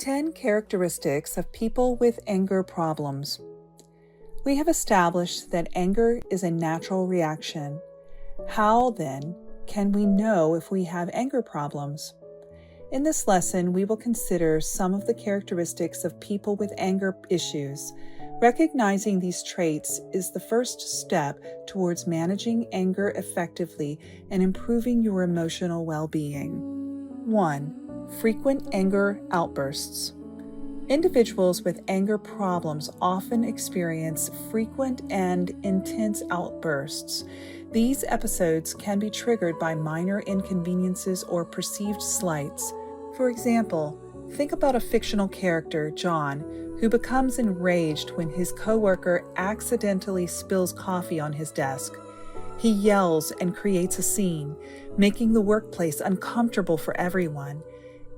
10 characteristics of people with anger problems. We have established that anger is a natural reaction. How, then, can we know if we have anger problems? In this lesson, we will consider some of the characteristics of people with anger issues. Recognizing these traits is the first step towards managing anger effectively and improving your emotional well-being. 1. Frequent anger outbursts. Individuals with anger problems often experience frequent and intense outbursts. These episodes can be triggered by minor inconveniences or perceived slights. For example, think about a fictional character, John, who becomes enraged when his coworker accidentally spills coffee on his desk. He yells and creates a scene, making the workplace uncomfortable for everyone.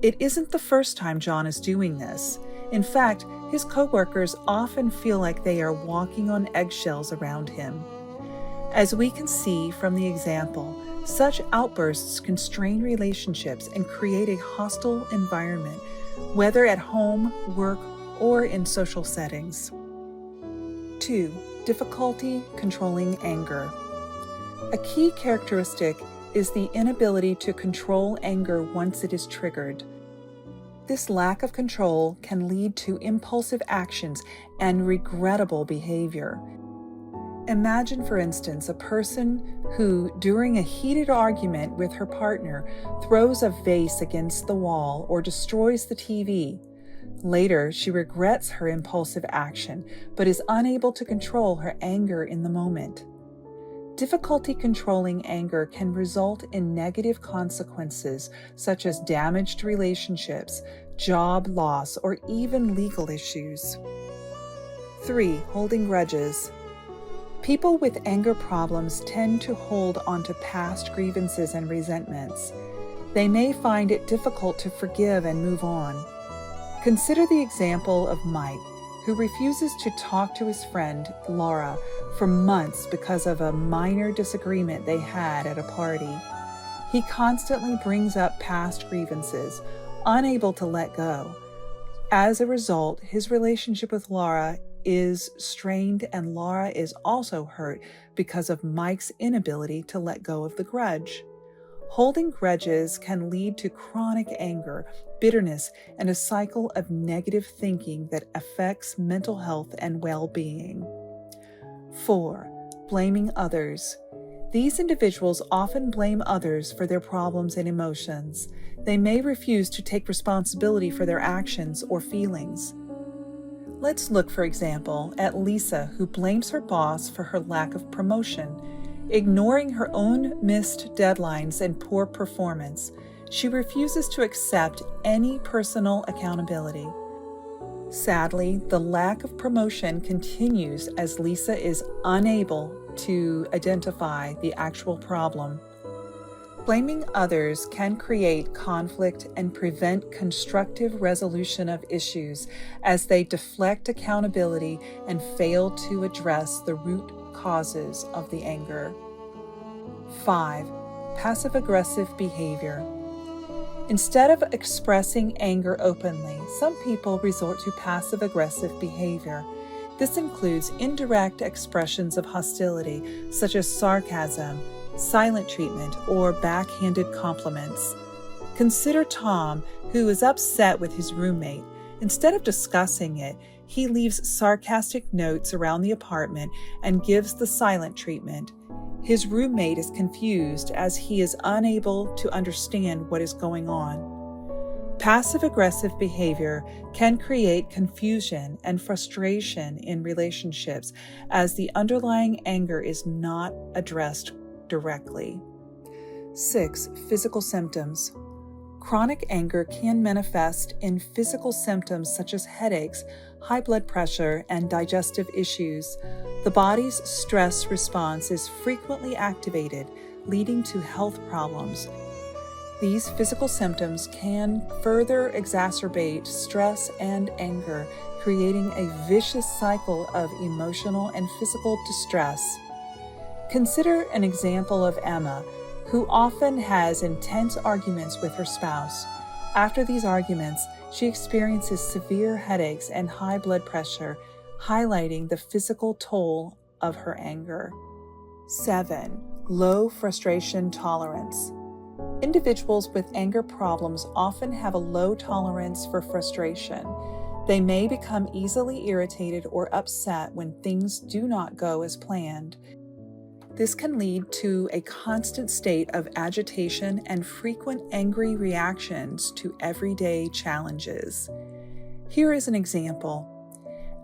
It isn't the first time John is doing this. In fact, his coworkers often feel like they are walking on eggshells around him. As we can see from the example, such outbursts can strain relationships and create a hostile environment, whether at home, work, or in social settings. 2. Difficulty controlling anger. A key characteristic is the inability to control anger once it is triggered. This lack of control can lead to impulsive actions and regrettable behavior. Imagine, for instance, a person who, during a heated argument with her partner, throws a vase against the wall or destroys the TV. Later, she regrets her impulsive action, but is unable to control her anger in the moment. Difficulty controlling anger can result in negative consequences such as damaged relationships, job loss, or even legal issues. 3. Holding grudges. People with anger problems tend to hold onto past grievances and resentments. They may find it difficult to forgive and move on. Consider the example of Mike, who refuses to talk to his friend, Laura, for months because of a minor disagreement they had at a party. He constantly brings up past grievances, unable to let go. As a result, his relationship with Laura is strained, and Laura is also hurt because of Mike's inability to let go of the grudge. Holding grudges can lead to chronic anger, bitterness, and a cycle of negative thinking that affects mental health and well-being. 4. Blaming others. These individuals often blame others for their problems and emotions. They may refuse to take responsibility for their actions or feelings. Let's look, for example, at Lisa, who blames her boss for her lack of promotion. Ignoring her own missed deadlines and poor performance, she refuses to accept any personal accountability. Sadly, the lack of promotion continues as Lisa is unable to identify the actual problem. Blaming others can create conflict and prevent constructive resolution of issues as they deflect accountability and fail to address the root causes of the anger. 5. Passive-aggressive behavior. Instead of expressing anger openly, some people resort to passive-aggressive behavior. This includes indirect expressions of hostility, such as sarcasm, silent treatment, or backhanded compliments. Consider Tom, who is upset with his roommate. Instead of discussing it, he leaves sarcastic notes around the apartment and gives the silent treatment. His roommate is confused as he is unable to understand what is going on. Passive-aggressive behavior can create confusion and frustration in relationships as the underlying anger is not addressed directly. 6. Physical symptoms. Chronic anger can manifest in physical symptoms such as headaches, high blood pressure, and digestive issues. The body's stress response is frequently activated, leading to health problems. These physical symptoms can further exacerbate stress and anger, creating a vicious cycle of emotional and physical distress. Consider an example of Emma, who often has intense arguments with her spouse. After these arguments, She experiences severe headaches and high blood pressure, highlighting the physical toll of her anger. 7. Low frustration tolerance. Individuals with anger problems often have a low tolerance for frustration. They may become easily irritated or upset when things do not go as planned. This can lead to a constant state of agitation and frequent angry reactions to everyday challenges. Here is an example.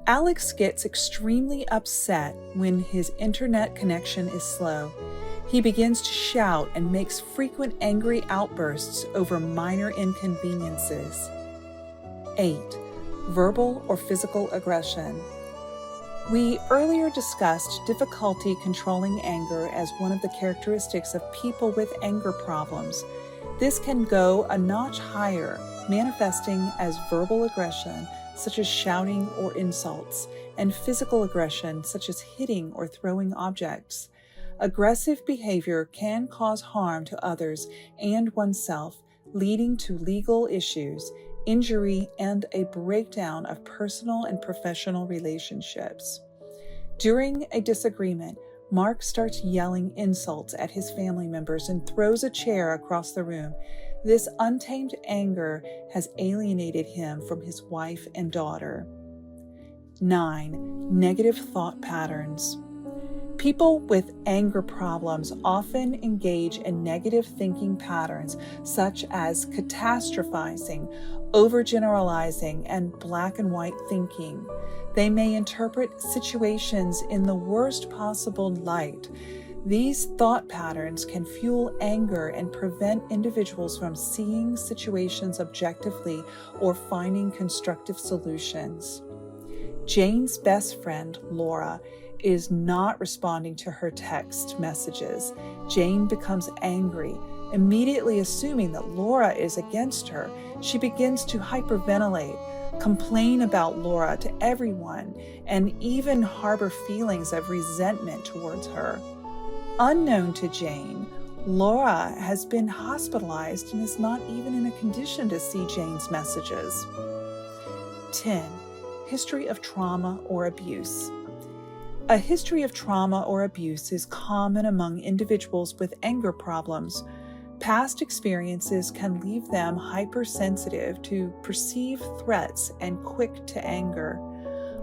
Alex gets extremely upset when his internet connection is slow. He begins to shout and makes frequent angry outbursts over minor inconveniences. 8. Verbal or physical aggression. We earlier discussed difficulty controlling anger as one of the characteristics of people with anger problems. This can go a notch higher, manifesting as verbal aggression, such as shouting or insults, and physical aggression, such as hitting or throwing objects. Aggressive behavior can cause harm to others and oneself, leading to legal issues, injury, and a breakdown of personal and professional relationships. During a disagreement, Mark starts yelling insults at his family members and throws a chair across the room. This untamed anger has alienated him from his wife and daughter. 9. Negative thought patterns. People with anger problems often engage in negative thinking patterns such as catastrophizing, overgeneralizing, and black and white thinking. They may interpret situations in the worst possible light. These thought patterns can fuel anger and prevent individuals from seeing situations objectively or finding constructive solutions. Jane's best friend, Laura, is not responding to her text messages. Jane becomes angry, immediately assuming that Laura is against her. She begins to hyperventilate, complain about Laura to everyone, and even harbor feelings of resentment towards her. Unknown to Jane, Laura has been hospitalized and is not even in a condition to see Jane's messages. 10. History of trauma or abuse. A history of trauma or abuse is common among individuals with anger problems. Past experiences can leave them hypersensitive to perceived threats and quick to anger.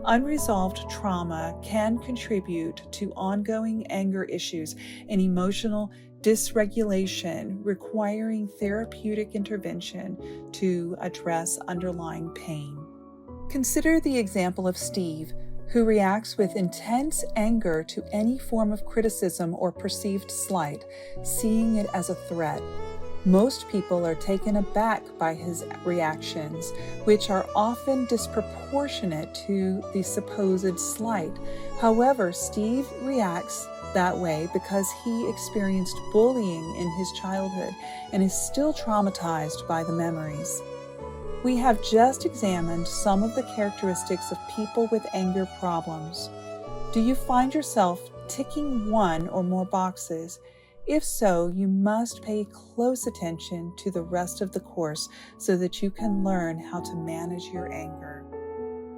Unresolved trauma can contribute to ongoing anger issues and emotional dysregulation, requiring therapeutic intervention to address underlying pain. Consider the example of Steve, who reacts with intense anger to any form of criticism or perceived slight, seeing it as a threat. Most people are taken aback by his reactions, which are often disproportionate to the supposed slight. However, Steve reacts that way because he experienced bullying in his childhood and is still traumatized by the memories. We have just examined some of the characteristics of people with anger problems. Do you find yourself ticking one or more boxes? If so, you must pay close attention to the rest of the course so that you can learn how to manage your anger.